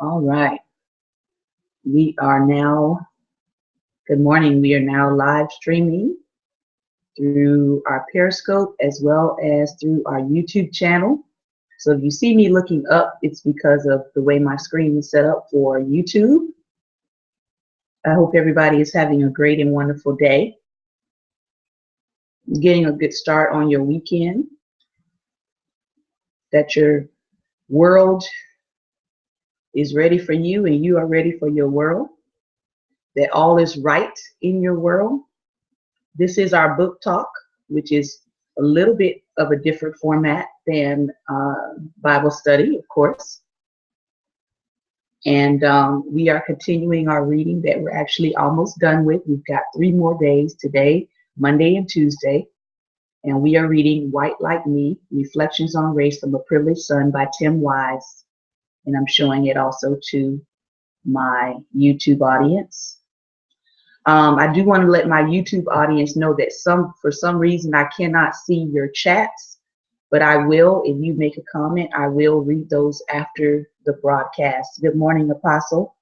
All right. We are now, good morning. We are now live streaming through our Periscope as well as through our YouTube channel. So if you see me looking up, it's because of the way my screen is set up for YouTube. I hope everybody is having a great and wonderful day, getting a good start on your weekend, that your world is ready for you and you are ready for your world, that all is right in your world. This is our book talk, which is a little bit of a different format than Bible study, of course. And we are continuing our reading that we're actually almost done with. We've got 3 more days today, Monday and Tuesday. And we are reading White Like Me, Reflections on Race from a Privileged Son by Tim Wise. And I'm showing it also to my YouTube audience. I do want to let my YouTube audience know that for some reason I cannot see your chats, but I will. If you make a comment, I will read those after the broadcast. Good morning, Apostle.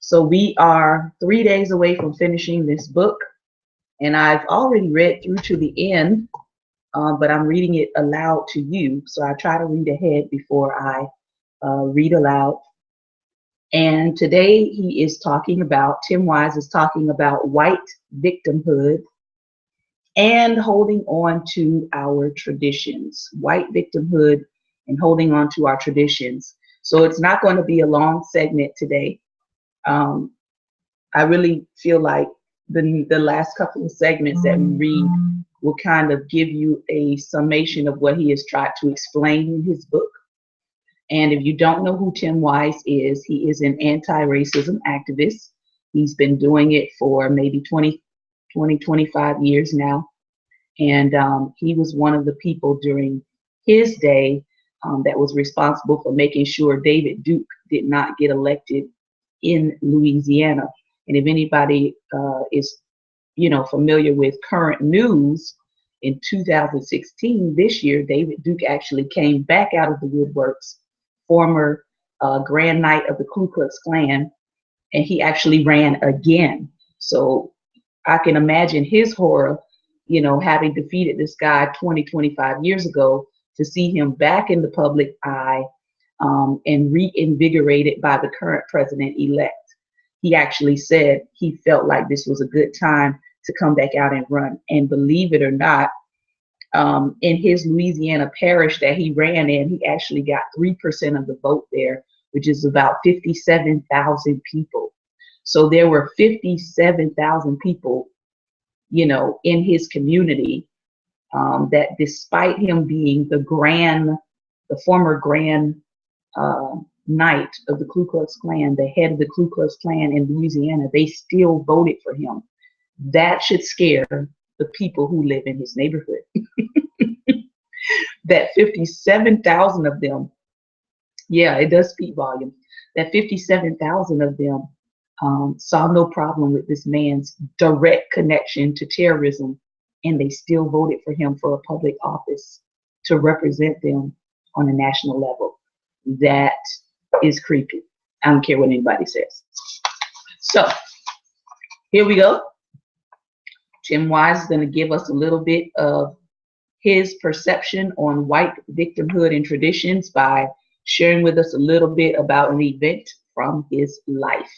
So we are 3 days away from finishing this book, and I've already read through to the end, but I'm reading it aloud to you. So I try to read ahead before I read aloud. And today Tim Wise is talking about white victimhood and holding on to our traditions. White victimhood and holding on to our traditions. So it's not going to be a long segment today. I really feel like the last couple of segments that we read will kind of give you a summation of what he has tried to explain in his book. And if you don't know who Tim Wise is, he is an anti-racism activist. He's been doing it for maybe 20, 25 years now. And he was one of the people during his day that was responsible for making sure David Duke did not get elected in Louisiana. And if anybody is, familiar with current news, in 2016, this year, David Duke actually came back out of the woodworks, former Grand Knight of the Ku Klux Klan, and he actually ran again. So I can imagine his horror, having defeated this guy 20, 25 years ago, to see him back in the public eye and reinvigorated by the current president-elect. He actually said he felt like this was a good time to come back out and run. And believe it or not, in his Louisiana parish that he ran in, he actually got 3% of the vote there, which is about 57,000 people. So there were 57,000 people, in his community that despite him being the former Grand Knight of the Ku Klux Klan, the head of the Ku Klux Klan in Louisiana, they still voted for him. That should scare the people who live in his neighborhood. That 57,000 of them, yeah, it does speak volumes. That 57,000 of them saw no problem with this man's direct connection to terrorism, and they still voted for him for a public office to represent them on a national level. That is creepy. I don't care what anybody says. So here we go. Tim Wise is going to give us a little bit of his perception on white victimhood and traditions by sharing with us a little bit about an event from his life.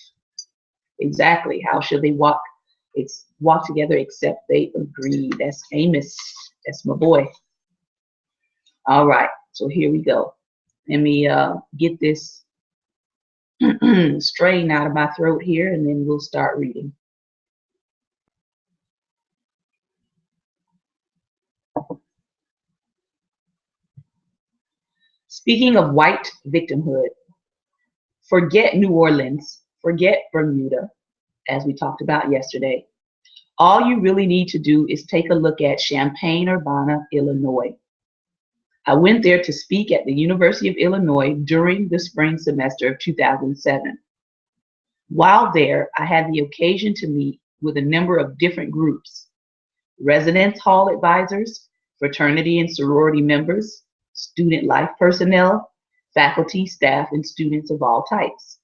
Exactly. How should they walk together except they agree? That's Amos. That's my boy. All right. So here we go. Let me get this strain out of my throat here, and then we'll start reading. Speaking of white victimhood, forget New Orleans, forget Bermuda, as we talked about yesterday. All you really need to do is take a look at Champaign-Urbana, Illinois. I went there to speak at the University of Illinois during the spring semester of 2007. While there, I had the occasion to meet with a number of different groups: residence hall advisors, fraternity and sorority members, student life personnel, faculty, staff, and students of all types.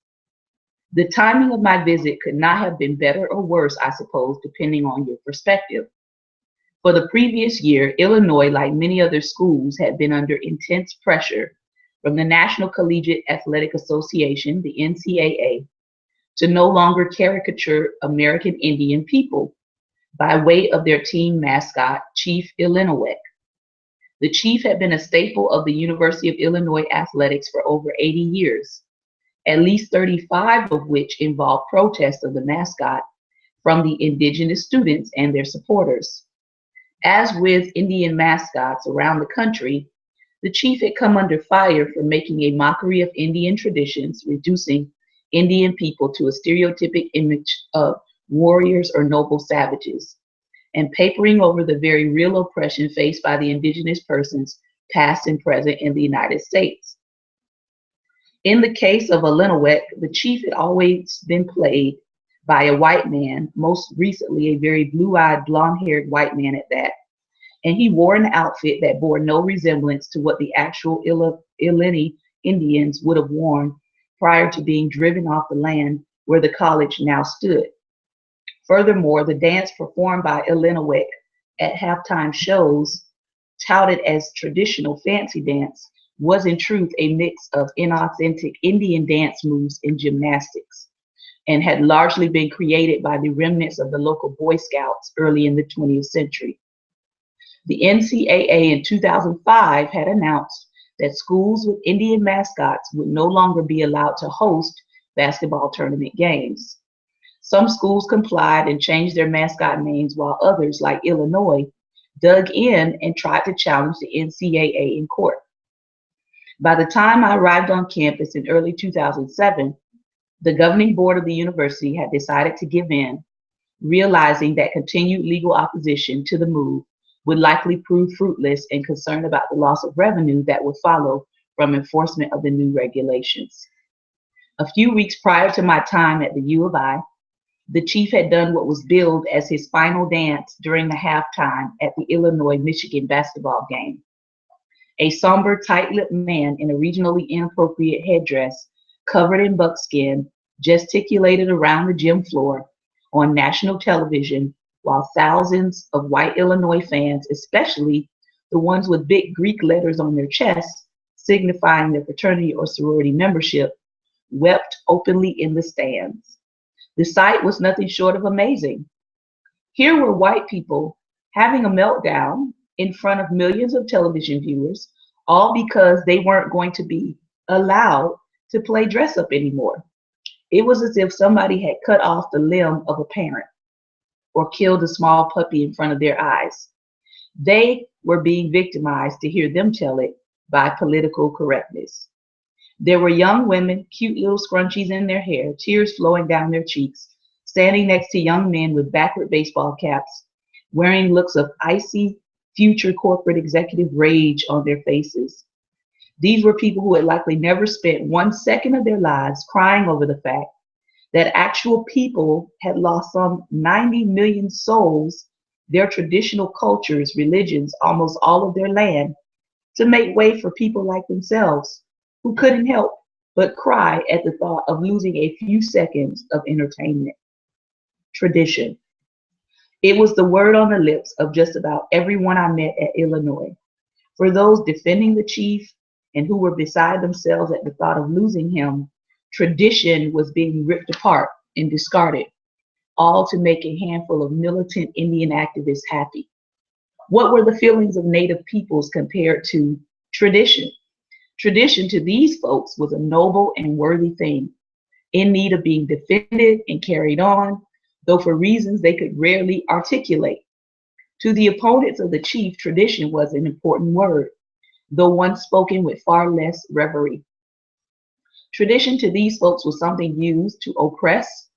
The timing of my visit could not have been better or worse, I suppose, depending on your perspective. For the previous year, Illinois, like many other schools, had been under intense pressure from the National Collegiate Athletic Association, the NCAA, to no longer caricature American Indian people by way of their team mascot, Chief Illiniwek. The Chief had been a staple of the University of Illinois athletics for over 80 years, at least 35 of which involved protests of the mascot from the indigenous students and their supporters. As with Indian mascots around the country, the Chief had come under fire for making a mockery of Indian traditions, reducing Indian people to a stereotypic image of warriors or noble savages, and papering over the very real oppression faced by the indigenous persons, past and present, in the United States. In the case of Illiniwek, the Chief had always been played by a white man, most recently a very blue-eyed, blonde-haired white man at that, and he wore an outfit that bore no resemblance to what the actual Illini Indians would have worn prior to being driven off the land where the college now stood. Furthermore, the dance performed by Illiniwek at halftime shows, touted as traditional fancy dance, was in truth a mix of inauthentic Indian dance moves and gymnastics, and had largely been created by the remnants of the local Boy Scouts early in the 20th century. The NCAA in 2005 had announced that schools with Indian mascots would no longer be allowed to host basketball tournament games. Some schools complied and changed their mascot names, while others, like Illinois, dug in and tried to challenge the NCAA in court. By the time I arrived on campus in early 2007, the governing board of the university had decided to give in, realizing that continued legal opposition to the move would likely prove fruitless, and concerned about the loss of revenue that would follow from enforcement of the new regulations. A few weeks prior to my time at the U of I, the Chief had done what was billed as his final dance during the halftime at the Illinois-Michigan basketball game. A somber, tight-lipped man in a regionally inappropriate headdress, covered in buckskin, gesticulated around the gym floor on national television, while thousands of white Illinois fans, especially the ones with big Greek letters on their chests signifying their fraternity or sorority membership, wept openly in the stands. The sight was nothing short of amazing. Here were white people having a meltdown in front of millions of television viewers, all because they weren't going to be allowed to play dress up anymore. It was as if somebody had cut off the limb of a parent or killed a small puppy in front of their eyes. They were being victimized, to hear them tell it, by political correctness. There were young women, cute little scrunchies in their hair, tears flowing down their cheeks, standing next to young men with backward baseball caps, wearing looks of icy future corporate executive rage on their faces. These were people who had likely never spent 1 second of their lives crying over the fact that actual people had lost some 90 million souls, their traditional cultures, religions, almost all of their land, to make way for people like themselves, who couldn't help but cry at the thought of losing a few seconds of entertainment. Tradition. It was the word on the lips of just about everyone I met at Illinois. For those defending the Chief and who were beside themselves at the thought of losing him, tradition was being ripped apart and discarded, all to make a handful of militant Indian activists happy. What were the feelings of Native peoples compared to tradition? Tradition to these folks was a noble and worthy thing, in need of being defended and carried on, though for reasons they could rarely articulate. To the opponents of the Chief, tradition was an important word, though one spoken with far less reverie. Tradition to these folks was something used to oppress,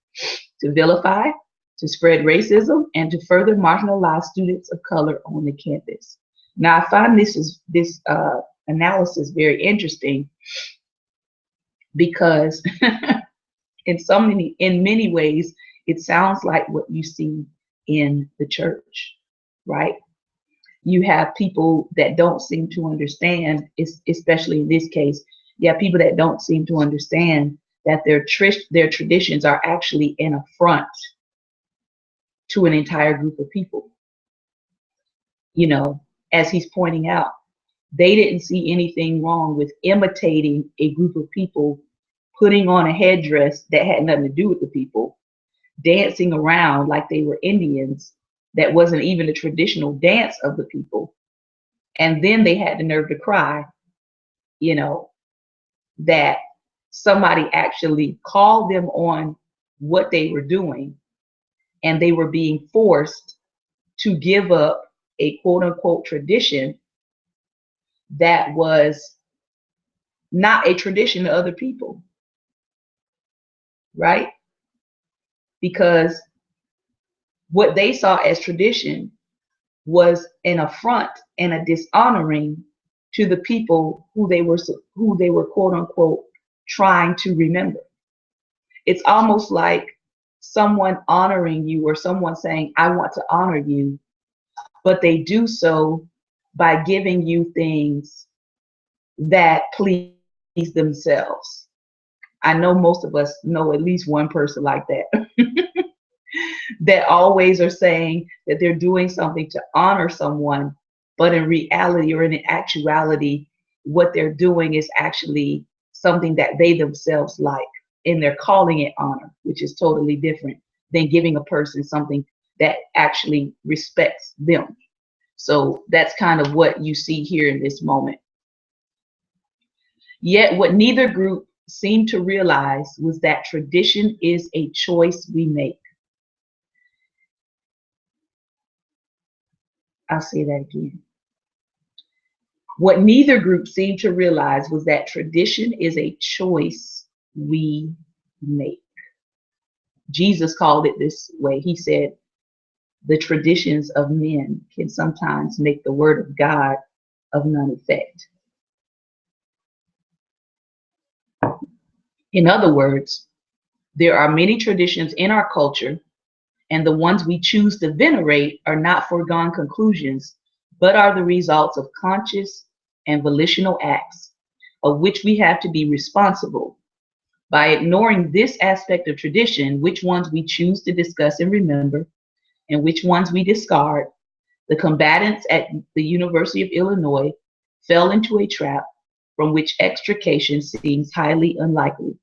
to vilify, to spread racism, and to further marginalize students of color on the campus. Now, I find this analysis very interesting because in many ways, it sounds like what you see in the church, right? You have people that don't seem to understand, especially in this case, Yeah, people that don't seem to understand that their traditions are actually an affront to an entire group of people. You know, as he's pointing out, they didn't see anything wrong with imitating a group of people, putting on a headdress that had nothing to do with the people, dancing around like they were Indians, that wasn't even the traditional dance of the people. And then they had the nerve to cry, you know, that somebody actually called them on what they were doing, and they were being forced to give up a quote unquote tradition that was not a tradition to other people, right? Because what they saw as tradition was an affront and a dishonoring to the people who they were quote unquote trying to remember. It's almost like someone honoring you, or someone saying, I want to honor you, but they do so by giving you things that please themselves. I know most of us know at least one person like that. That always are saying that they're doing something to honor someone, but in reality or in actuality, what they're doing is actually something that they themselves like, and they're calling it honor, which is totally different than giving a person something that actually respects them. So that's kind of what you see here in this moment. Yet what neither group seemed to realize was that tradition is a choice we make. I'll say that again. What neither group seemed to realize was that tradition is a choice we make. Jesus called it this way. He said, the traditions of men can sometimes make the word of God of none effect. In other words, there are many traditions in our culture, and the ones we choose to venerate are not foregone conclusions, but are the results of conscious and volitional acts, of which we have to be responsible. By ignoring this aspect of tradition, which ones we choose to discuss and remember, and which ones we discard, the combatants at the University of Illinois fell into a trap from which extrication seems highly unlikely.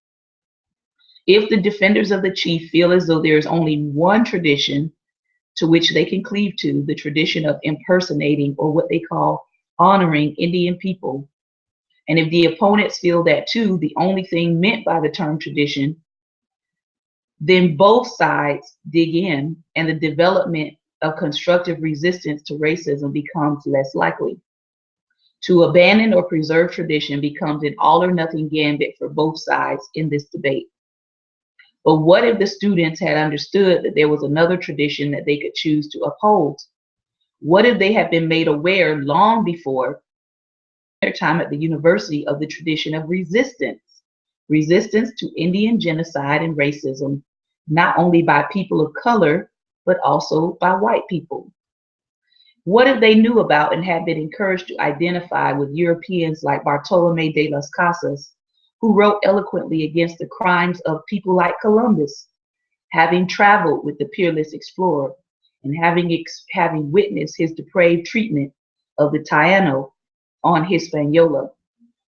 If the defenders of the chief feel as though there is only one tradition to which they can cleave to, the tradition of impersonating, or what they call honoring, Indian people, and if the opponents feel that too, the only thing meant by the term tradition, then both sides dig in, and the development of constructive resistance to racism becomes less likely. To abandon or preserve tradition becomes an all or nothing gambit for both sides in this debate. But what if the students had understood that there was another tradition that they could choose to uphold? What if they had been made aware long before their time at the university of the tradition of resistance to Indian genocide and racism, not only by people of color, but also by white people? What if they knew about and had been encouraged to identify with Europeans like Bartolome de las Casas, who wrote eloquently against the crimes of people like Columbus, having traveled with the peerless explorer and having witnessed his depraved treatment of the Taino on Hispaniola?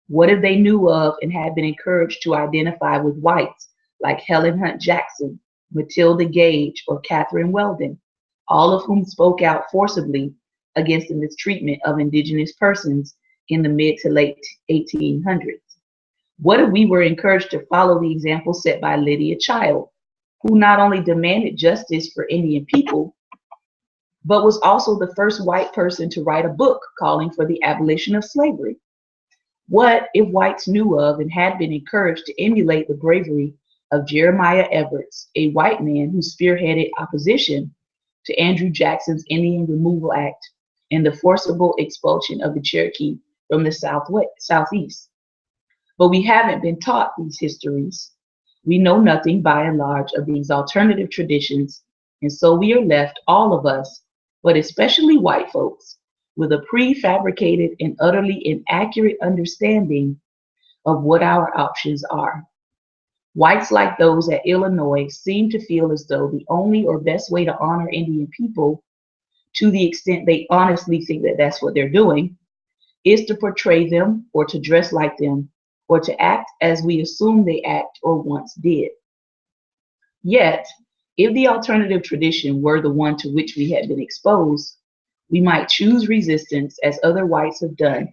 What if they knew of and had been encouraged to identify with whites like Helen Hunt Jackson, Matilda Gage, or Catherine Weldon, all of whom spoke out forcibly against the mistreatment of indigenous persons in the mid to late 1800s? What if we were encouraged to follow the example set by Lydia Child, who not only demanded justice for Indian people, but was also the first white person to write a book calling for the abolition of slavery? What if whites knew of and had been encouraged to emulate the bravery of Jeremiah Everts, a white man who spearheaded opposition to Andrew Jackson's Indian Removal Act and the forcible expulsion of the Cherokee from the Southeast? But we haven't been taught these histories. We know nothing by and large of these alternative traditions, and so we are left, all of us, but especially white folks, with a prefabricated and utterly inaccurate understanding of what our options are. Whites like those at Illinois seem to feel as though the only or best way to honor Indian people, to the extent they honestly think that that's what they're doing, is to portray them or to dress like them or to act as we assume they act or once did. Yet, if the alternative tradition were the one to which we had been exposed, we might choose resistance as other whites have done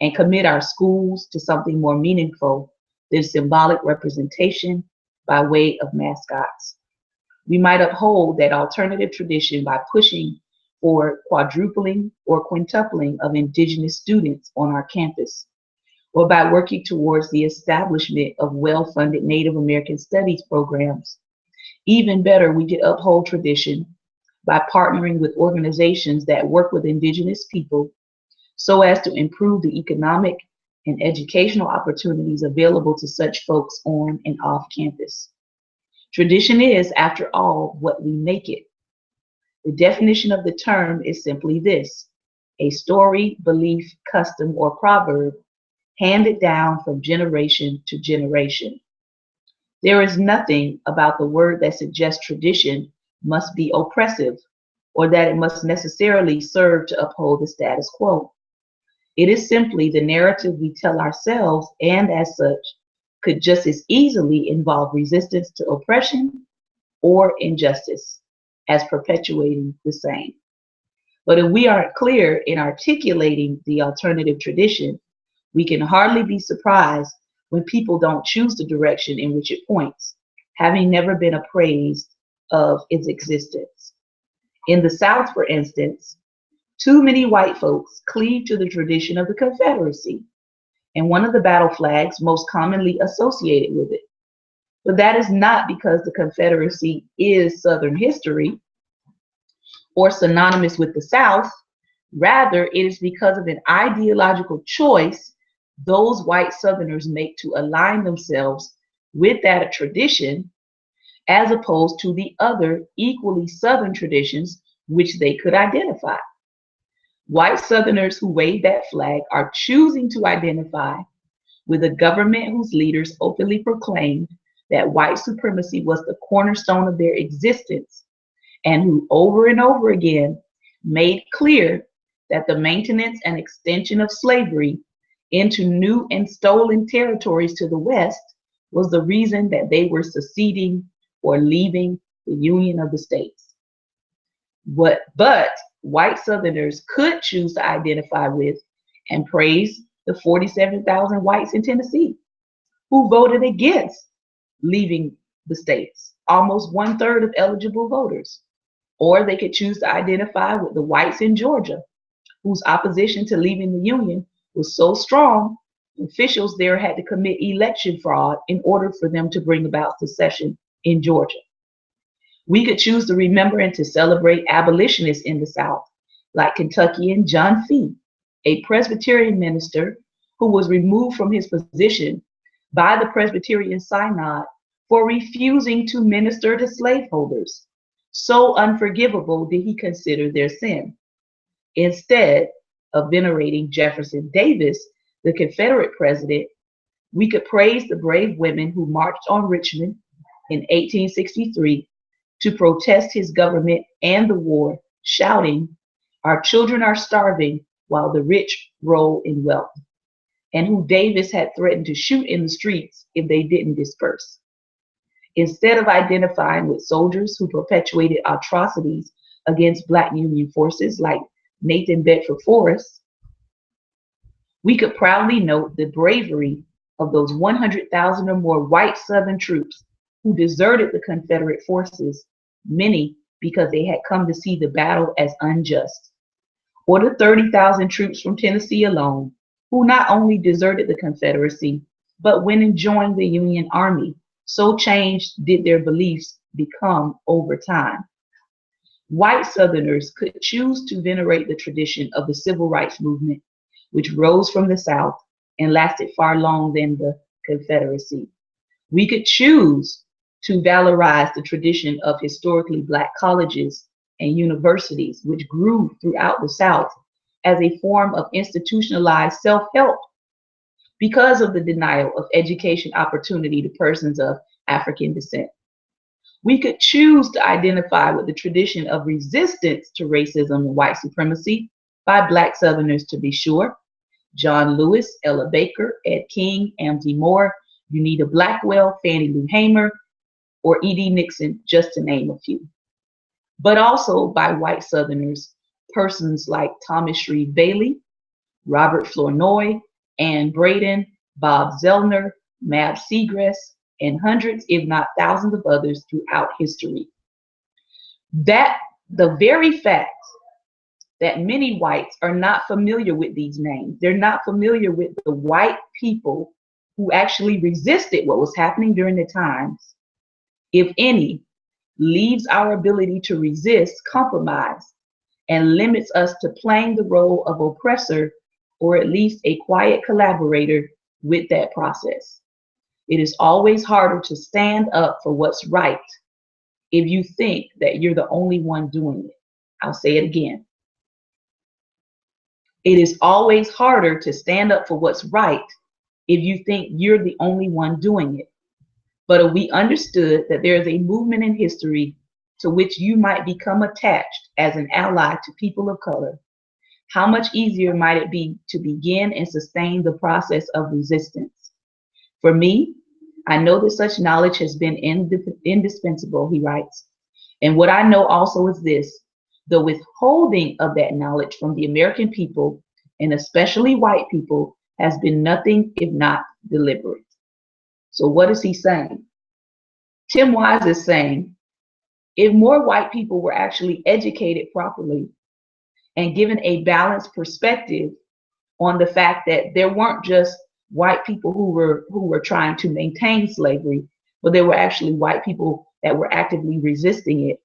and commit our schools to something more meaningful than symbolic representation by way of mascots. We might uphold that alternative tradition by pushing for quadrupling or quintupling of indigenous students on our campus, or by working towards the establishment of well-funded Native American studies programs. Even better, we could uphold tradition by partnering with organizations that work with indigenous people so as to improve the economic and educational opportunities available to such folks on and off campus. Tradition is, after all, what we make it. The definition of the term is simply this: a story, belief, custom, or proverb handed down from generation to generation. There is nothing about the word that suggests tradition must be oppressive or that it must necessarily serve to uphold the status quo. It is simply the narrative we tell ourselves, and as such, could just as easily involve resistance to oppression or injustice as perpetuating the same. But if we aren't clear in articulating the alternative tradition, we can hardly be surprised when people don't choose the direction in which it points, having never been appraised of its existence. In the South, for instance, too many white folks cleave to the tradition of the Confederacy and one of the battle flags most commonly associated with it. But that is not because the Confederacy is Southern history or synonymous with the South. Rather, it is because of an ideological choice those white Southerners make to align themselves with that tradition as opposed to the other equally Southern traditions which they could identify. White Southerners who wave that flag are choosing to identify with a government whose leaders openly proclaimed that white supremacy was the cornerstone of their existence, and who over and over again made clear that the maintenance and extension of slavery into new and stolen territories to the West was the reason that they were seceding or leaving the Union of the States. But white Southerners could choose to identify with and praise the 47,000 whites in Tennessee who voted against leaving the states, almost 1/3 of eligible voters. Or they could choose to identify with the whites in Georgia whose opposition to leaving the Union was so strong, officials there had to commit election fraud in order for them to bring about secession in Georgia. We could choose to remember and to celebrate abolitionists in the South, like Kentuckian John Fee, a Presbyterian minister who was removed from his position by the Presbyterian Synod for refusing to minister to slaveholders. So unforgivable did he consider their sin. Instead of venerating Jefferson Davis, the Confederate president, we could praise the brave women who marched on Richmond in 1863 to protest his government and the war, shouting, "Our children are starving while the rich roll in wealth," and who Davis had threatened to shoot in the streets if they didn't disperse. Instead of identifying with soldiers who perpetuated atrocities against Black Union forces like Nathan Bedford Forrest, we could proudly note the bravery of those 100,000 or more white Southern troops who deserted the Confederate forces, many because they had come to see the battle as unjust. Or the 30,000 troops from Tennessee alone, who not only deserted the Confederacy, but went and joined the Union Army. So changed did their beliefs become over time. White Southerners could choose to venerate the tradition of the civil rights movement, which rose from the South and lasted far longer than the Confederacy. We could choose to valorize the tradition of historically Black colleges and universities, which grew throughout the South as a form of institutionalized self-help, because of the denial of education opportunity to persons of African descent. We could choose to identify with the tradition of resistance to racism and white supremacy by Black Southerners, to be sure. John Lewis, Ella Baker, Ed King, Amzie Moore, Unita Blackwell, Fannie Lou Hamer, or E.D. Nixon, just to name a few. But also by white Southerners, persons like Thomas Shreve Bailey, Robert Flournoy, Ann Braden, Bob Zellner, Mab Segrest, and hundreds, if not thousands of others throughout history. That the very fact that many whites are not familiar with these names, they're not familiar with the white people who actually resisted what was happening during the times, if any, leaves our ability to resist compromise and limits us to playing the role of oppressor, or at least a quiet collaborator with that process. It is always harder to stand up for what's right if you think that you're the only one doing it. I'll say it again. It is always harder to stand up for what's right if you think you're the only one doing it. But if we understood that there is a movement in history to which you might become attached as an ally to people of color, how much easier might it be to begin and sustain the process of resistance? For me, I know that such knowledge has been indispensable, he writes. And what I know also is this: the withholding of that knowledge from the American people, and especially white people, has been nothing if not deliberate. So what is he saying? Tim Wise is saying, if more white people were actually educated properly and given a balanced perspective on the fact that there weren't just white people who were trying to maintain slavery, but there were actually white people that were actively resisting it.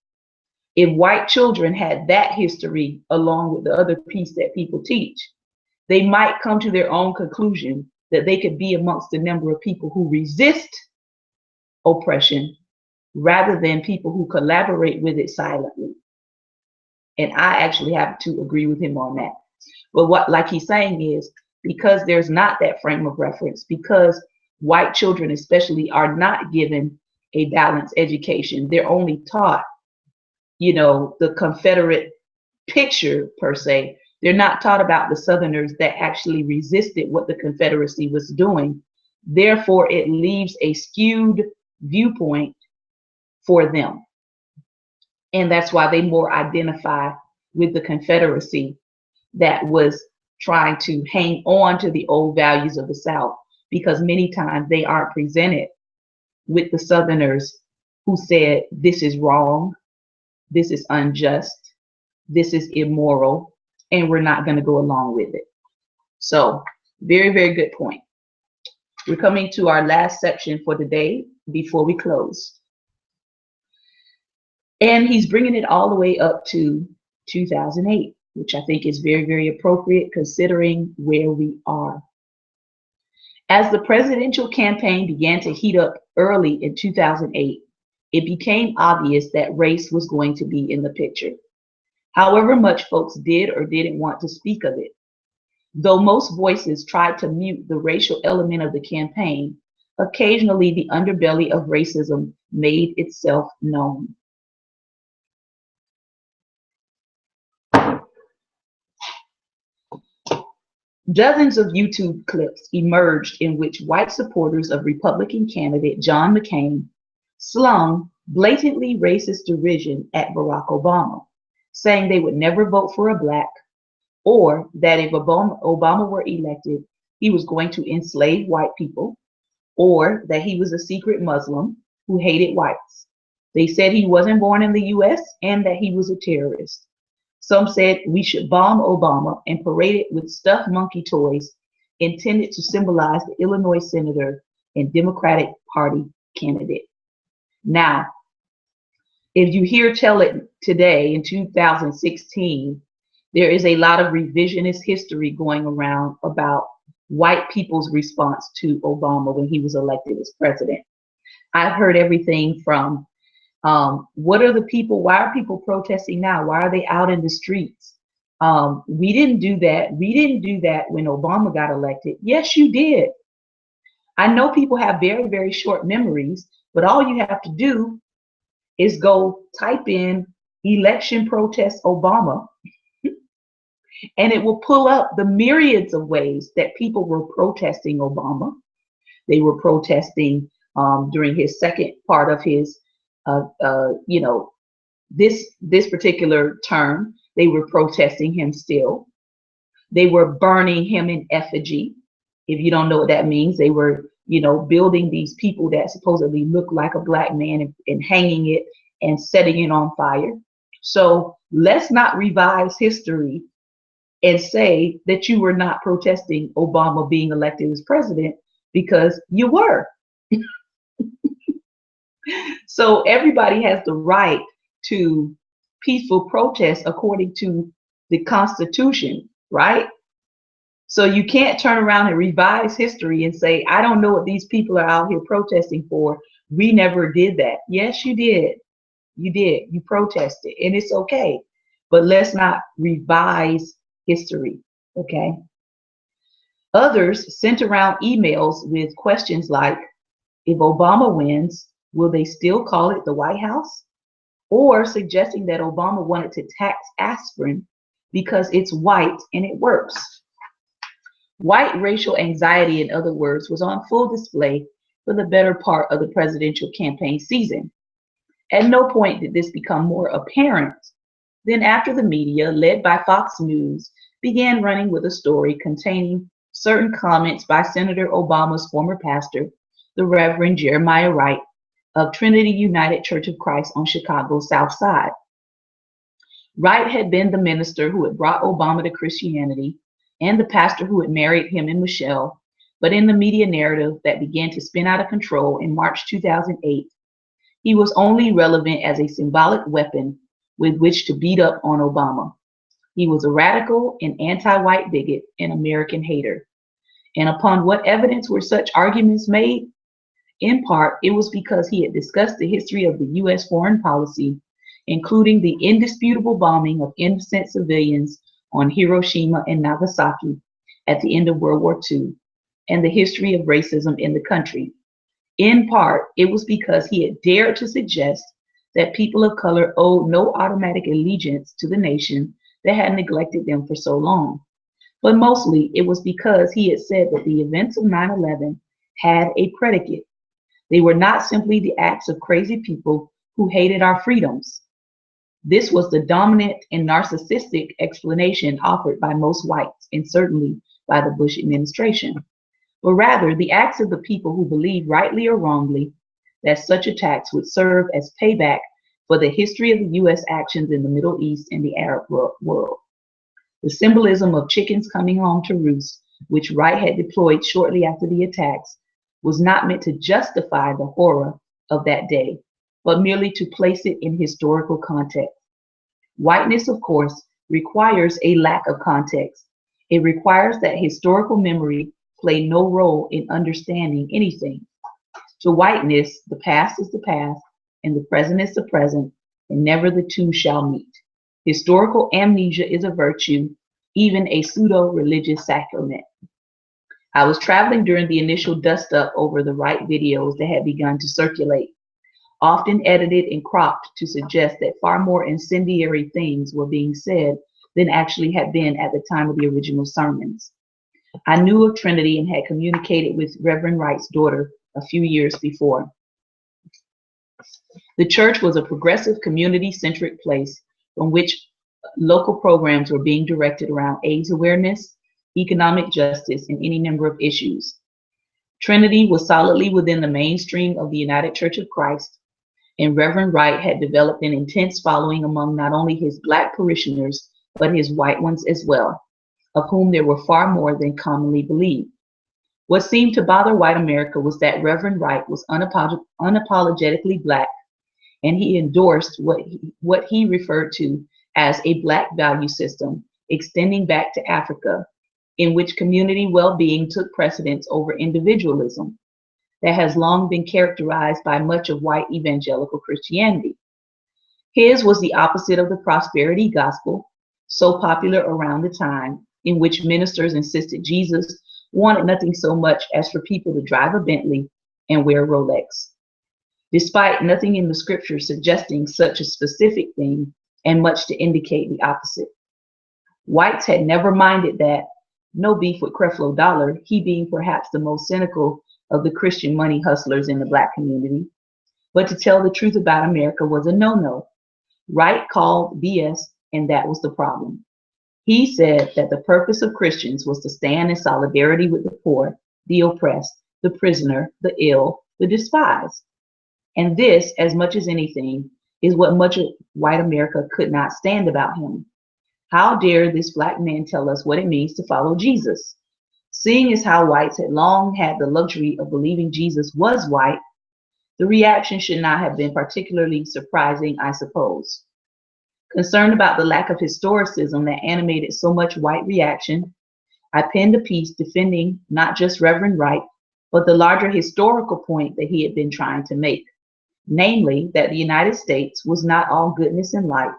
If white children had that history along with the other piece that people teach, they might come to their own conclusion that they could be amongst the number of people who resist oppression rather than people who collaborate with it silently. And I actually have to agree with him on that. But what, like he's saying, is because there's not that frame of reference, because white children especially are not given a balanced education, they're only taught, the Confederate picture per se. They're not taught about the Southerners that actually resisted what the Confederacy was doing. Therefore, it leaves a skewed viewpoint for them. And that's why they more identify with the Confederacy that was trying to hang on to the old values of the South, because many times they aren't presented with the Southerners who said, this is wrong, this is unjust, this is immoral, and we're not going to go along with it. So very, very good point. We're coming to our last section for today before we close. And he's bringing it all the way up to 2008, which I think is very, very appropriate considering where we are. As the presidential campaign began to heat up early in 2008, it became obvious that race was going to be in the picture, however much folks did or didn't want to speak of it. Though most voices tried to mute the racial element of the campaign, occasionally the underbelly of racism made itself known. Dozens of YouTube clips emerged in which white supporters of Republican candidate John McCain slung blatantly racist derision at Barack Obama, saying they would never vote for a black, or that if Obama were elected, he was going to enslave white people, or that he was a secret Muslim who hated whites. They said he wasn't born in the US and that he was a terrorist. Some said we should bomb Obama and parade it with stuffed monkey toys intended to symbolize the Illinois senator and Democratic Party candidate. Now, if you hear tell it today in 2016, there is a lot of revisionist history going around about white people's response to Obama when he was elected as president. I've heard everything from what are the people, why are people protesting now? Why are they out in the streets? We didn't do that. We didn't do that when Obama got elected. Yes, you did. I know people have very, very short memories, but all you have to do is go type in election protest Obama, and it will pull up the myriads of ways that people were protesting Obama. They were protesting during his second part of his, you know, this particular term. They were protesting him still. They were burning him in effigy. If you don't know what that means, they were, you know, building these people that supposedly look like a black man and hanging it and setting it on fire. So let's not revise history and say that you were not protesting Obama being elected as president, because you were. So everybody has the right to peaceful protest according to the Constitution, right? So you can't turn around and revise history and say, I don't know what these people are out here protesting for. We never did that. Yes, you did. You did. You protested, and it's okay. But let's not revise history, okay? Others sent around emails with questions like, if Obama wins, will they still call it the White House? Or suggesting that Obama wanted to tax aspirin because it's white and it works. White racial anxiety, in other words, was on full display for the better part of the presidential campaign season. At no point did this become more apparent than after the media, led by Fox News, began running with a story containing certain comments by Senator Obama's former pastor, the Reverend Jeremiah Wright of Trinity United Church of Christ on Chicago's South Side. Wright had been the minister who had brought Obama to Christianity and the pastor who had married him and Michelle, but in the media narrative that began to spin out of control in March 2008, he was only relevant as a symbolic weapon with which to beat up on Obama. He was a radical and anti-white bigot and American hater. And upon what evidence were such arguments made? In part, it was because he had discussed the history of the U.S. foreign policy, including the indisputable bombing of innocent civilians on Hiroshima and Nagasaki at the end of World War II, and the history of racism in the country. In part, it was because he had dared to suggest that people of color owed no automatic allegiance to the nation that had neglected them for so long. But mostly, it was because he had said that the events of 9/11 had a predicate. They were not simply the acts of crazy people who hated our freedoms. This was the dominant and narcissistic explanation offered by most whites, and certainly by the Bush administration. But rather, the acts of the people who believed, rightly or wrongly, that such attacks would serve as payback for the history of the U.S. actions in the Middle East and the Arab world. The symbolism of chickens coming home to roost, which Wright had deployed shortly after the attacks, was not meant to justify the horror of that day, but merely to place it in historical context. Whiteness, of course, requires a lack of context. It requires that historical memory play no role in understanding anything. To whiteness, the past is the past, and the present is the present, and never the two shall meet. Historical amnesia is a virtue, even a pseudo-religious sacrament. I was traveling during the initial dust-up over the Wright videos that had begun to circulate, often edited and cropped to suggest that far more incendiary things were being said than actually had been at the time of the original sermons. I knew of Trinity and had communicated with Reverend Wright's daughter a few years before. The church was a progressive, community-centric place from which local programs were being directed around AIDS awareness, economic justice, and any number of issues. Trinity was solidly within the mainstream of the United Church of Christ, and Reverend Wright had developed an intense following among not only his black parishioners, but his white ones as well, of whom there were far more than commonly believed. What seemed to bother white America was that Reverend Wright was unapologetically black, and he endorsed what he referred to as a black value system extending back to Africa, in which community well-being took precedence over individualism that has long been characterized by much of white evangelical Christianity. His was the opposite of the prosperity gospel, so popular around the time, in which ministers insisted Jesus wanted nothing so much as for people to drive a Bentley and wear a Rolex, despite nothing in the scripture suggesting such a specific thing and much to indicate the opposite. Whites had never minded that, no beef with Creflo Dollar, he being perhaps the most cynical of the Christian money hustlers in the black community. But to tell the truth about America was a no-no. Wright called BS, and that was the problem. He said that the purpose of Christians was to stand in solidarity with the poor, the oppressed, the prisoner, the ill, the despised. And this, as much as anything, is what much of white America could not stand about him. How dare this black man tell us what it means to follow Jesus? Seeing as how whites had long had the luxury of believing Jesus was white, the reaction should not have been particularly surprising, I suppose. Concerned about the lack of historicism that animated so much white reaction, I penned a piece defending not just Reverend Wright, but the larger historical point that he had been trying to make, namely that the United States was not all goodness and light,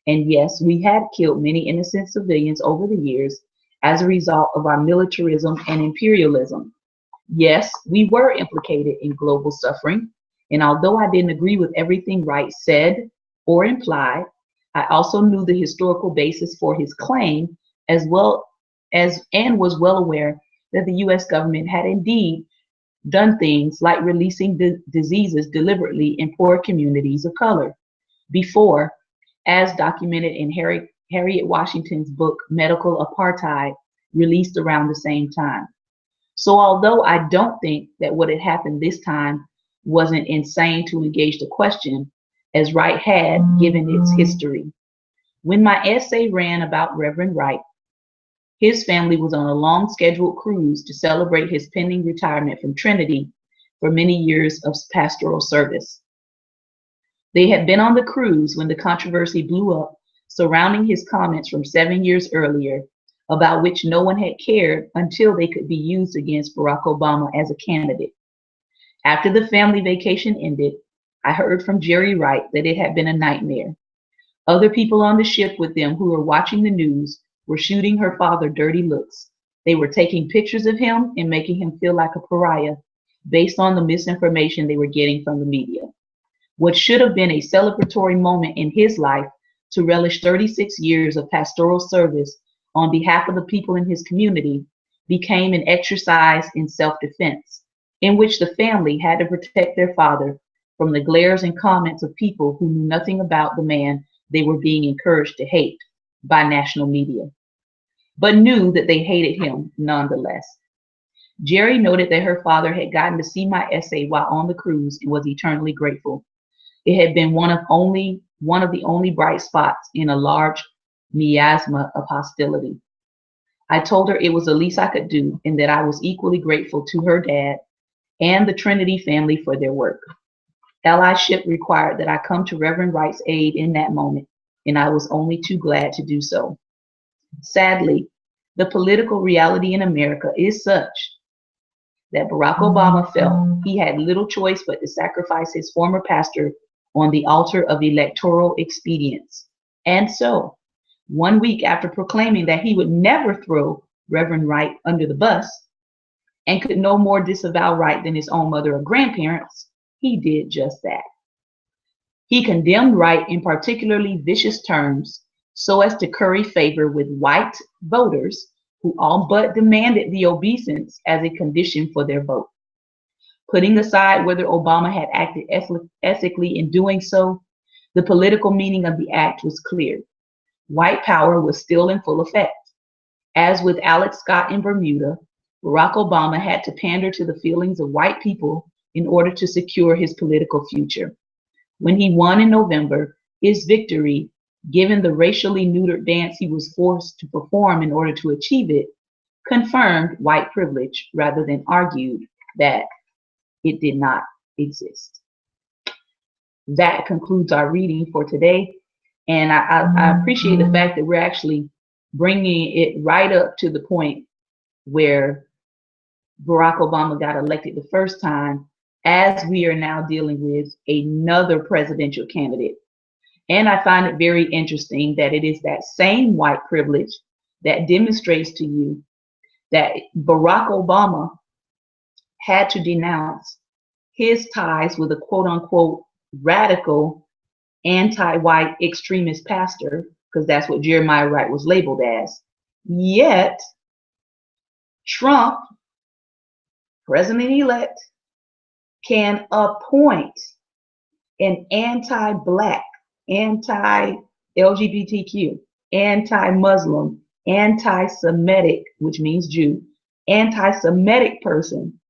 and yes, we had killed many innocent civilians over the years as a result of our militarism and imperialism. Yes, we were implicated in global suffering, and although I didn't agree with everything Wright said or implied, I also knew the historical basis for his claim as well as and was well aware that the US government had indeed done things like releasing diseases deliberately in poor communities of color before, as documented in Harriet Washington's book Medical Apartheid, released around the same time. So although I don't think that what had happened this time wasn't insane to engage the question, as Wright had given its history. When my essay ran about Reverend Wright, his family was on a long scheduled cruise to celebrate his pending retirement from Trinity for many years of pastoral service. They had been on the cruise when the controversy blew up surrounding his comments from 7 years earlier, about which no one had cared until they could be used against Barack Obama as a candidate. After the family vacation ended, I heard from Jerry Wright that it had been a nightmare. Other people on the ship with them who were watching the news were shooting her father dirty looks. They were taking pictures of him and making him feel like a pariah based on the misinformation they were getting from the media. What should have been a celebratory moment in his life to relish 36 years of pastoral service on behalf of the people in his community became an exercise in self-defense, in which the family had to protect their father from the glares and comments of people who knew nothing about the man they were being encouraged to hate by national media, but knew that they hated him nonetheless. Jerry noted that her father had gotten to see my essay while on the cruise and was eternally grateful. It had been one of the only bright spots in a large miasma of hostility. I told her it was the least I could do and that I was equally grateful to her dad and the Trinity family for their work. Allyship required that I come to Reverend Wright's aid in that moment, and I was only too glad to do so. Sadly, the political reality in America is such that Barack Obama felt he had little choice but to sacrifice his former pastor on the altar of electoral expedience. And so, 1 week after proclaiming that he would never throw Reverend Wright under the bus and could no more disavow Wright than his own mother or grandparents, he did just that. He condemned Wright in particularly vicious terms so as to curry favor with white voters who all but demanded the obeisance as a condition for their vote. Putting aside whether Obama had acted ethically in doing so, the political meaning of the act was clear. White power was still in full effect. As with Alex Scott in Bermuda, Barack Obama had to pander to the feelings of white people in order to secure his political future. When he won in November, his victory, given the racially neutered dance he was forced to perform in order to achieve it, confirmed white privilege rather than argued that it did not exist. That concludes our reading for today. And I appreciate the fact that we're actually bringing it right up to the point where Barack Obama got elected the first time, as we are now dealing with another presidential candidate. And I find it very interesting that it is that same white privilege that demonstrates to you that Barack Obama had to denounce his ties with a quote unquote radical anti-white extremist pastor, because that's what Jeremiah Wright was labeled as. Yet Trump, president-elect, can appoint an anti-black, anti-LGBTQ, anti-Muslim, anti-Semitic, which means Jew, anti-Semitic person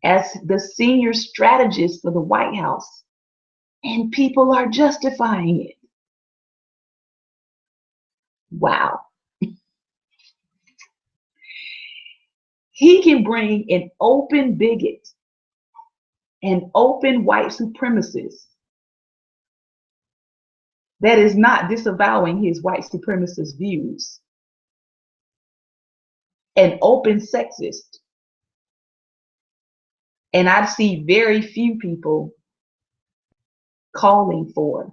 as the senior strategist for the White House. And people are justifying it. Wow. He can bring an open bigot, an open white supremacist that is not disavowing his white supremacist views, an open sexist. And I see very few people calling for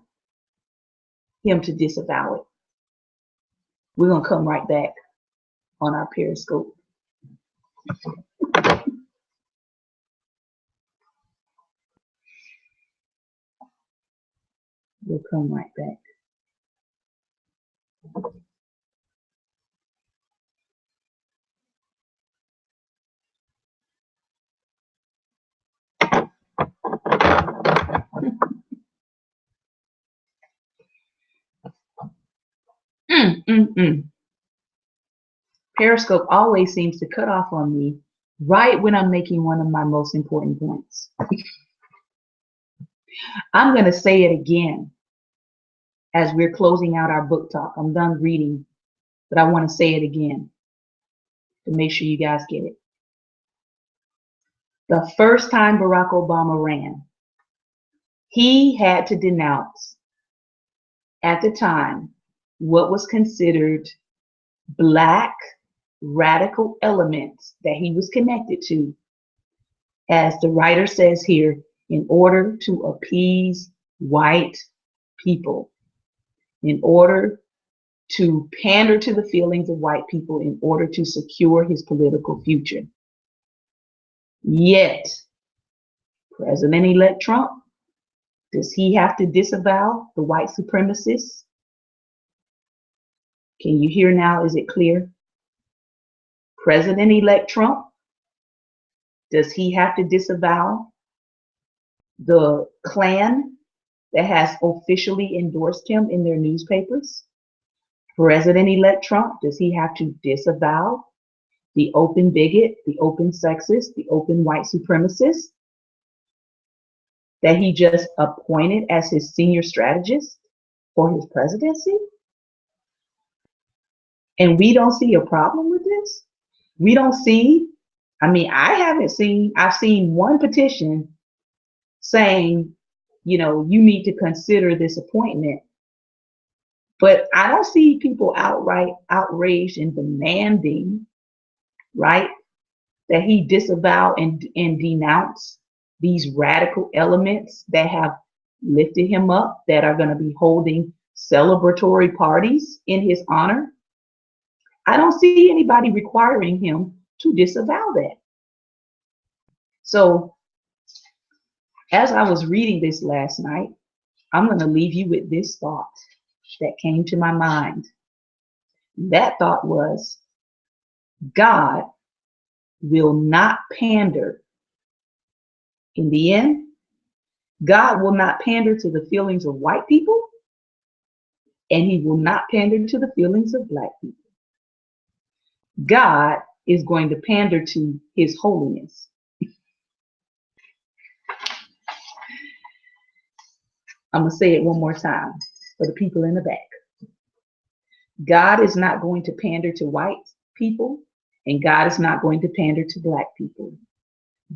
him to disavow it. We're going to come right back on our Periscope. We'll come right back. Periscope always seems to cut off on me right when I'm making one of my most important points. I'm going to say it again as we're closing out our book talk. I'm done reading, but I want to say it again to make sure you guys get it. The first time Barack Obama ran, he had to denounce, at the time, what was considered black radical elements that he was connected to, as the writer says here, in order to appease white people, in order to pander to the feelings of white people, in order to secure his political future. Yet, President-elect Trump, does he have to disavow the white supremacists? Can you hear now? Is it clear? President-elect Trump, does he have to disavow the Klan that has officially endorsed him in their newspapers? President-elect Trump, does he have to disavow the open bigot, the open sexist, the open white supremacist that he just appointed as his senior strategist for his presidency? And we don't see a problem with this? We don't see, I've seen one petition saying, you need to consider this appointment. But I don't see people outright outraged and demanding, right, that he disavow and denounce these radical elements that have lifted him up, that are going to be holding celebratory parties in his honor. I don't see anybody requiring him to disavow that. So, as I was reading this last night, I'm going to leave you with this thought that came to my mind. That thought was, God will not pander. In the end, God will not pander to the feelings of white people, and he will not pander to the feelings of black people. God is going to pander to his holiness. I'm going to say it one more time for the people in the back. God is not going to pander to white people, and God is not going to pander to black people.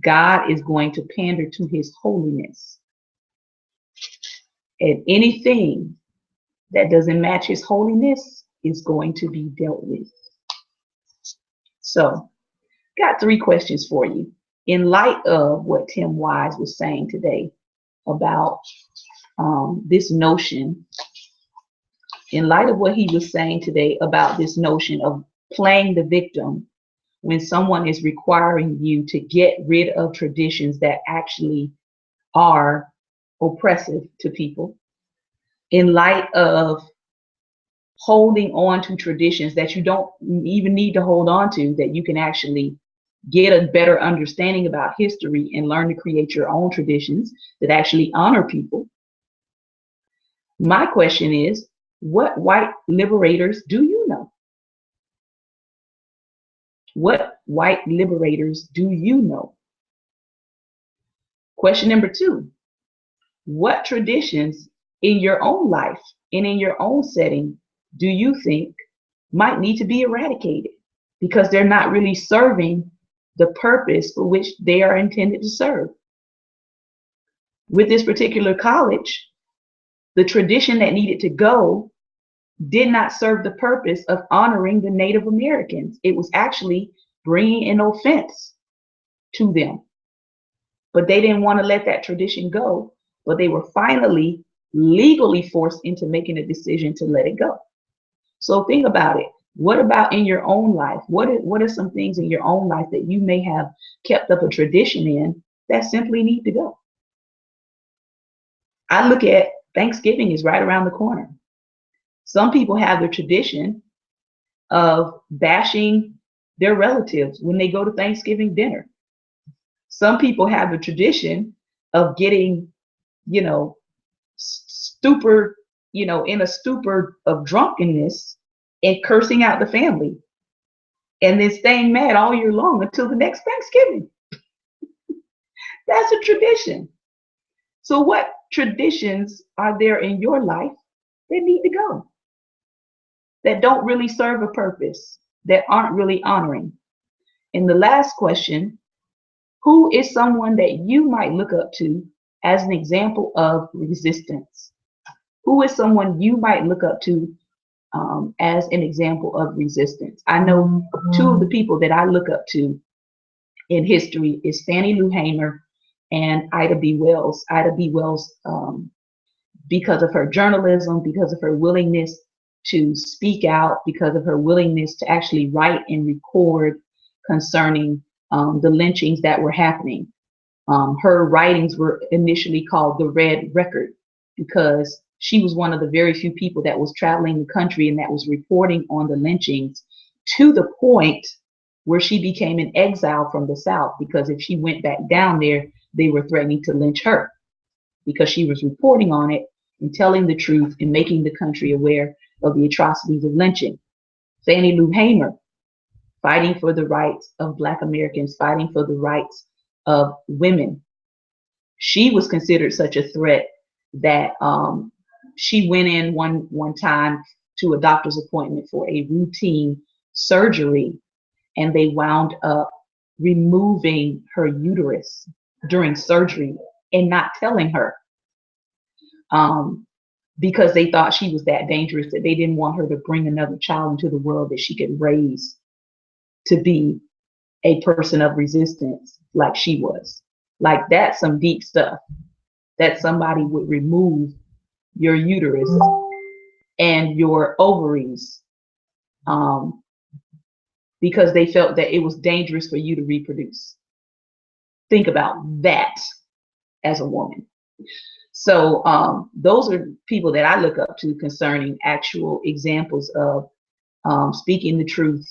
God is going to pander to his holiness. And anything that doesn't match his holiness is going to be dealt with. So, got 3 questions for you. In light of what Tim Wise was saying today about this notion, in light of what he was saying today about this notion of playing the victim when someone is requiring you to get rid of traditions that actually are oppressive to people, in light of holding on to traditions that you don't even need to hold on to, that you can actually get a better understanding about history and learn to create your own traditions that actually honor people. My question is, what white liberators do you know? What white liberators do you know? Question number 2, what traditions in your own life and in your own setting do you think might need to be eradicated because they're not really serving the purpose for which they are intended to serve? With this particular college, the tradition that needed to go did not serve the purpose of honoring the Native Americans. It was actually bringing an offense to them. But they didn't want to let that tradition go, but they were finally legally forced into making a decision to let it go. So think about it. What about in your own life? What are some things in your own life that you may have kept up a tradition in that simply need to go? I look at Thanksgiving is right around the corner. Some people have the tradition of bashing their relatives when they go to Thanksgiving dinner. Some people have the tradition of getting, stupor, in a stupor of drunkenness and cursing out the family and then staying mad all year long until the next Thanksgiving. That's a tradition. So what traditions are there in your life that need to go, that don't really serve a purpose, that aren't really honoring? And the last question, who is someone that you might look up to as an example of resistance? Who is someone you might look up to as an example of resistance? I know 2 of the people that I look up to in history is Fannie Lou Hamer and Ida B. Wells. Ida B. Wells, because of her journalism, because of her willingness to speak out, because of her willingness to actually write and record concerning the lynchings that were happening. Her writings were initially called the Red Record because she was one of the very few people that was traveling the country and that was reporting on the lynchings, to the point where she became an exile from the South, because if she went back down there, they were threatening to lynch her because she was reporting on it and telling the truth and making the country aware of the atrocities of lynching. Fannie Lou Hamer, fighting for the rights of Black Americans, fighting for the rights of women. She was considered such a threat that she went in one time to a doctor's appointment for a routine surgery, and they wound up removing her uterus during surgery and not telling her, because they thought she was that dangerous that they didn't want her to bring another child into the world that she could raise to be a person of resistance like she was. Like, that's some deep stuff, that somebody would remove your uterus and your ovaries because they felt that it was dangerous for you to reproduce. Think about that as a woman. So those are people that I look up to concerning actual examples of speaking the truth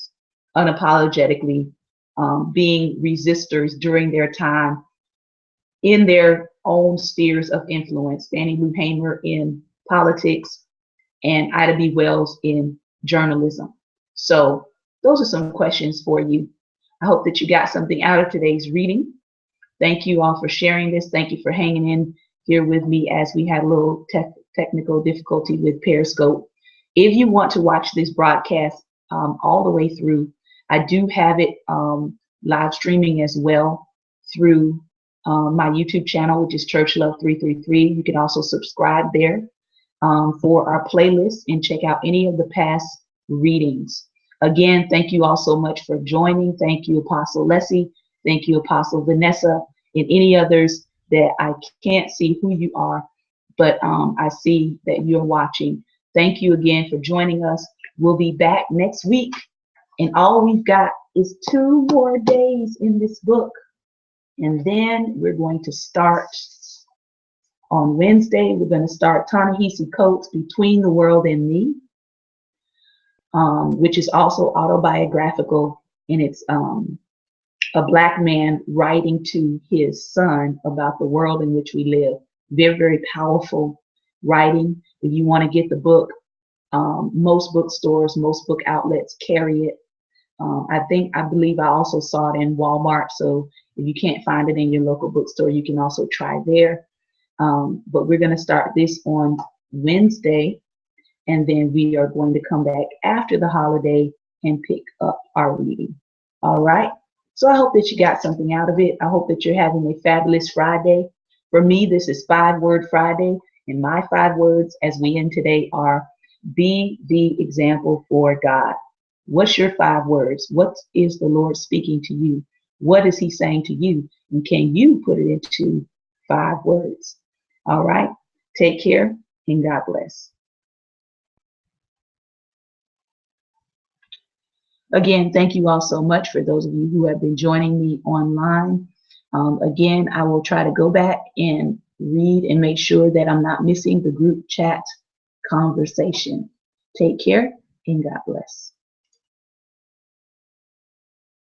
unapologetically, being resistors during their time in their own spheres of influence. Fannie Lou Hamer in politics and Ida B. Wells in journalism. So those are some questions for you. I hope that you got something out of today's reading. Thank you all for sharing this. Thank you for hanging in here with me as we had a little technical difficulty with Periscope. If you want to watch this broadcast all the way through, I do have it live streaming as well through my YouTube channel, which is Church Love 333. You can also subscribe there for our playlist and check out any of the past readings. Again, thank you all so much for joining. Thank you, Apostle Leslie. Thank you, Apostle Vanessa, and any others that I can't see who you are, but I see that you're watching. Thank you again for joining us. We'll be back next week, and all we've got is 2 more days in this book. And then we're going to start on Wednesday. We're going to start Ta-Nehisi Coates' Between the World and Me, which is also autobiographical, and it's a Black man writing to his son about the world in which we live. Very, very powerful writing. If you want to get the book, most bookstores, most book outlets carry it. I believe I also saw it in Walmart. So if you can't find it in your local bookstore, you can also try there. But we're going to start this on Wednesday, and then we are going to come back after the holiday and pick up our reading. All right. So I hope that you got something out of it. I hope that you're having a fabulous Friday. For me, this is 5-Word Friday, and my 5 words as we end today are: be the example for God. What's your 5 words? What is the Lord speaking to you? What is He saying to you? And can you put it into 5 words? All right. Take care and God bless. Again, thank you all so much for those of you who have been joining me online. Again, I will try to go back and read and make sure that I'm not missing the group chat conversation. Take care and God bless.